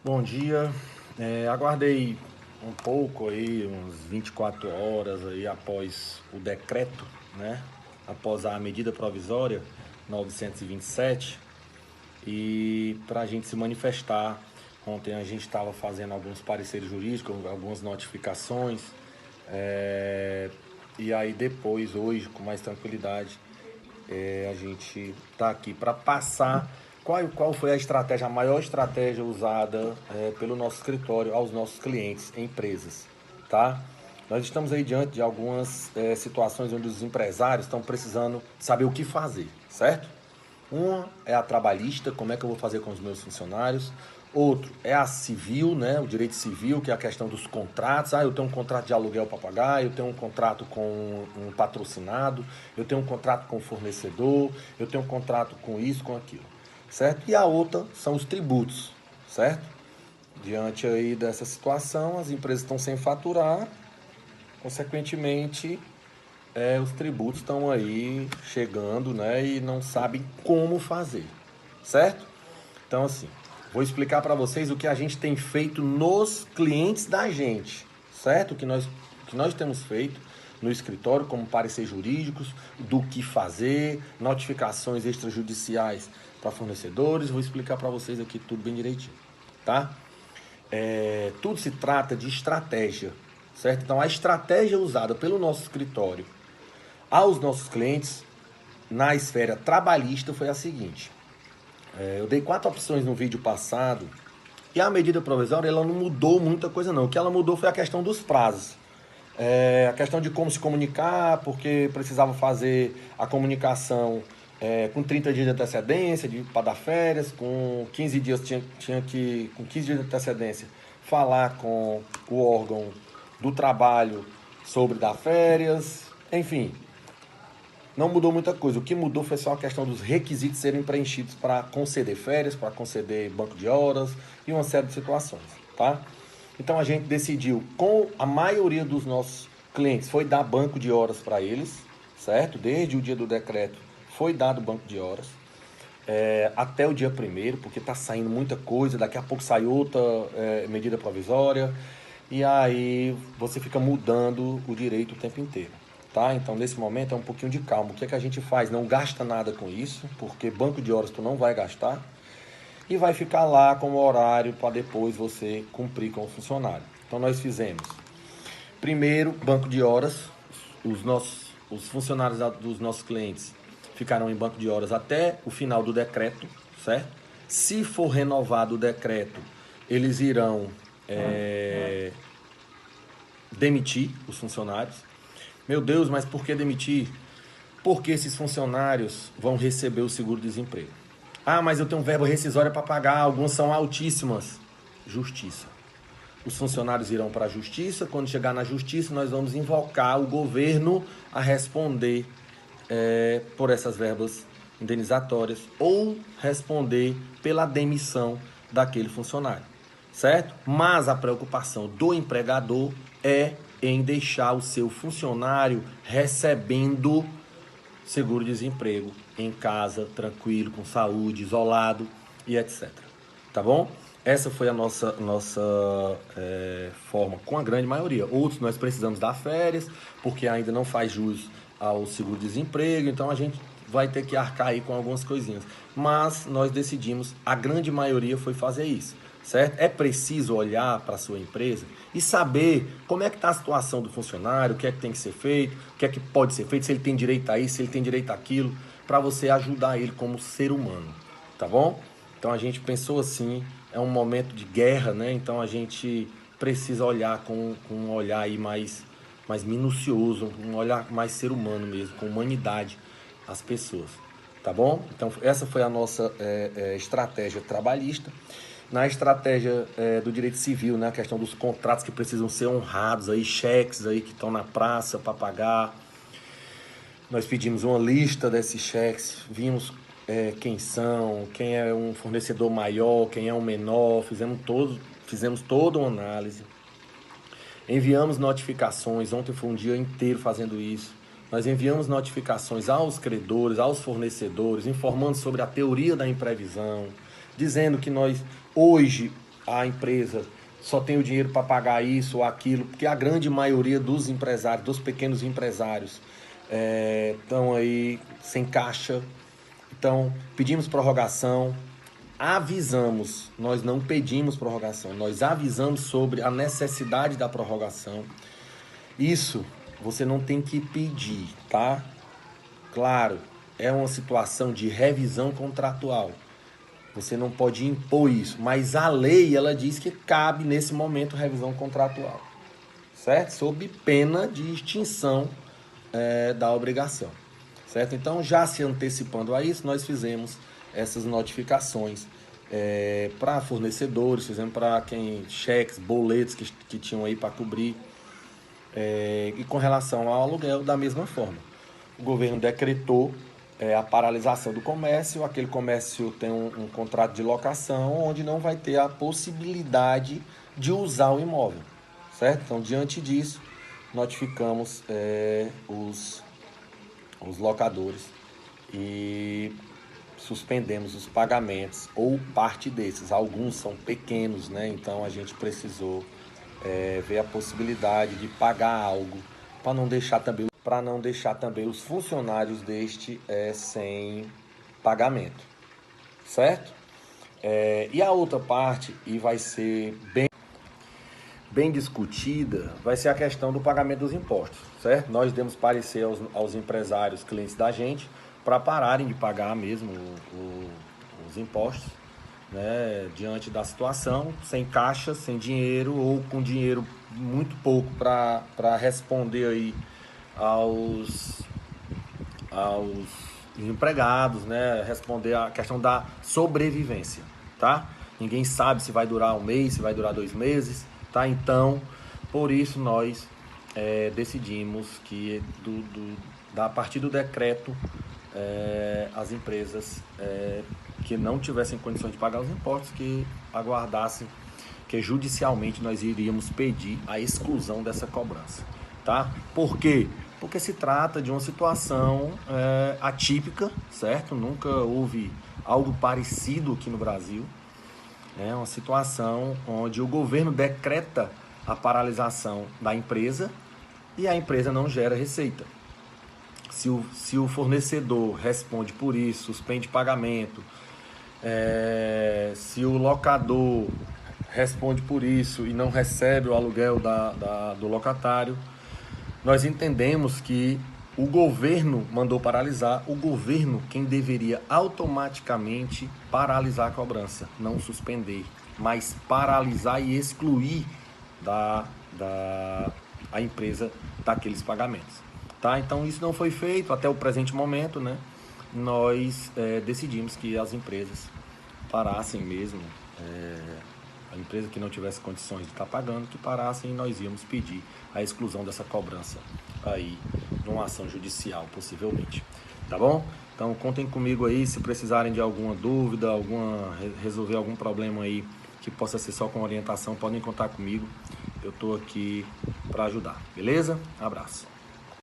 Bom dia. Aguardei um pouco aí, uns 24 horas aí após o decreto, né? Após a medida provisória 927 e para a gente se manifestar. Ontem a gente estava fazendo alguns pareceres jurídicos, algumas notificações, e aí depois, hoje, com mais tranquilidade, a gente está aqui para passar qual foi a estratégia, a maior estratégia usada pelo nosso escritório aos nossos clientes, empresas, tá? Nós estamos aí diante de algumas situações onde os empresários estão precisando saber o que fazer, certo? Uma é a trabalhista, como é que eu vou fazer com os meus funcionários. Outro é a civil, né? O direito civil, que é a questão dos contratos. Eu tenho um contrato de aluguel para pagar, eu tenho um contrato com um patrocinado, eu tenho um contrato com o fornecedor, eu tenho um contrato com isso, com aquilo, certo? E a outra são os tributos, certo? Diante aí dessa situação, as empresas estão sem faturar, consequentemente, os tributos estão aí chegando, né? E não sabem como fazer, certo? Então, assim, vou explicar para vocês o que a gente tem feito nos clientes da gente, certo? O que nós temos feito no escritório, como parecer jurídicos, do que fazer, notificações extrajudiciais para fornecedores. Vou explicar para vocês aqui tudo bem direitinho, tá? Tudo se trata de estratégia, certo? Então, a estratégia usada pelo nosso escritório aos nossos clientes na esfera trabalhista foi a seguinte. Eu dei 4 opções no vídeo passado e a medida provisória ela não mudou muita coisa não. O que ela mudou foi a questão dos prazos. A questão de como se comunicar, porque precisava fazer a comunicação com 30 dias de antecedência para dar férias, com 15 dias tinha que, com 15 dias de antecedência, falar com o órgão do trabalho sobre dar férias, enfim, não mudou muita coisa. O que mudou foi só a questão dos requisitos serem preenchidos para conceder férias, para conceder banco de horas e uma série de situações, tá? Então a gente decidiu, com a maioria dos nossos clientes, foi dar banco de horas para eles, certo? Desde o dia do decreto foi dado banco de horas. Até o dia 1º, porque está saindo muita coisa, daqui a pouco sai outra medida provisória, e aí você fica mudando o direito o tempo inteiro. Tá? Então, nesse momento, é um pouquinho de calma. O que é que a gente faz? Não gasta nada com isso, porque banco de horas tu não vai gastar, e vai ficar lá como horário para depois você cumprir com o funcionário. Então, nós fizemos, primeiro, banco de horas. Os funcionários dos nossos clientes ficarão em banco de horas até o final do decreto, certo? Se for renovado o decreto, eles irão demitir os funcionários. Meu Deus, mas por que demitir? Porque esses funcionários vão receber o seguro-desemprego. Mas eu tenho verba rescisória para pagar, algumas são altíssimas. Justiça. Os funcionários irão para a justiça, quando chegar na justiça nós vamos invocar o governo a responder por essas verbas indenizatórias ou responder pela demissão daquele funcionário, certo? Mas a preocupação do empregador é em deixar o seu funcionário recebendo seguro-desemprego em casa, tranquilo, com saúde, isolado e etc. Tá bom? Essa foi a nossa forma, com a grande maioria. Outros nós precisamos dar férias, porque ainda não faz jus ao seguro-desemprego, então a gente vai ter que arcar aí com algumas coisinhas. Mas nós decidimos, a grande maioria foi fazer isso, certo? É preciso olhar para a sua empresa e saber como é que está a situação do funcionário, o que é que tem que ser feito, o que é que pode ser feito, se ele tem direito a isso, se ele tem direito àquilo, para você ajudar ele como ser humano, tá bom? Então a gente pensou assim, é um momento de guerra, né? Então a gente precisa olhar com um olhar aí mais minucioso, um olhar mais ser humano mesmo, com humanidade às pessoas, tá bom? Então essa foi a nossa estratégia trabalhista. Na estratégia do direito civil, né, a questão dos contratos que precisam ser honrados, aí, cheques aí que estão na praça para pagar. Nós pedimos uma lista desses cheques, vimos quem são, quem é um fornecedor maior, quem é um menor, fizemos toda uma análise. Enviamos notificações, ontem foi um dia inteiro fazendo isso. Nós enviamos notificações aos credores, aos fornecedores, informando sobre a teoria da imprevisão, dizendo que nós hoje a empresa só tem o dinheiro para pagar isso ou aquilo, porque a grande maioria dos empresários, dos pequenos empresários, estão aí sem caixa. Então, pedimos prorrogação, avisamos, nós não pedimos prorrogação, nós avisamos sobre a necessidade da prorrogação. Isso você não tem que pedir, tá? Claro, é uma situação de revisão contratual. Você não pode impor isso, mas a lei ela diz que cabe nesse momento revisão contratual, certo? Sob pena de extinção da obrigação, certo? Então, já se antecipando a isso, nós fizemos essas notificações para fornecedores, fizemos para quem cheques, boletos que tinham aí para cobrir, e com relação ao aluguel, da mesma forma. O governo decretou a paralisação do comércio, aquele comércio tem um contrato de locação onde não vai ter a possibilidade de usar o imóvel, certo? Então, diante disso, notificamos os locadores e suspendemos os pagamentos ou parte desses. Alguns são pequenos, né? Então, a gente precisou ver a possibilidade de pagar algo para não deixar também os funcionários deste sem pagamento, certo? E a outra parte, e vai ser bem discutida, vai ser a questão do pagamento dos impostos, certo? Nós demos parecer aos empresários, clientes da gente, para pararem de pagar mesmo os impostos, né, diante da situação, sem caixa, sem dinheiro ou com dinheiro muito pouco para responder aí aos empregados, né, responder a questão da sobrevivência, tá? Ninguém sabe se vai durar um mês, se vai durar 2 meses, tá? Então, por isso nós decidimos que a partir do decreto, as empresas que não tivessem condições de pagar os impostos, que aguardassem que judicialmente nós iríamos pedir a exclusão dessa cobrança, tá? Por quê? Porque se trata de uma situação atípica, certo? Nunca houve algo parecido aqui no Brasil. É uma situação onde o governo decreta a paralisação da empresa e a empresa não gera receita. Se o fornecedor responde por isso, suspende pagamento, se o locador responde por isso e não recebe o aluguel do locatário, nós entendemos que o governo mandou paralisar, o governo quem deveria automaticamente paralisar a cobrança, não suspender, mas paralisar e excluir a empresa daqueles pagamentos. Tá? Então isso não foi feito até o presente momento, né? Nós decidimos que as empresas parassem mesmo, a empresa que não tivesse condições de estar pagando, que parassem, e nós íamos pedir a exclusão dessa cobrança aí numa ação judicial, possivelmente. Tá bom? Então contem comigo aí, se precisarem de alguma dúvida, resolver algum problema aí que possa ser só com orientação, podem contar comigo. Eu estou aqui para ajudar, beleza? Abraço.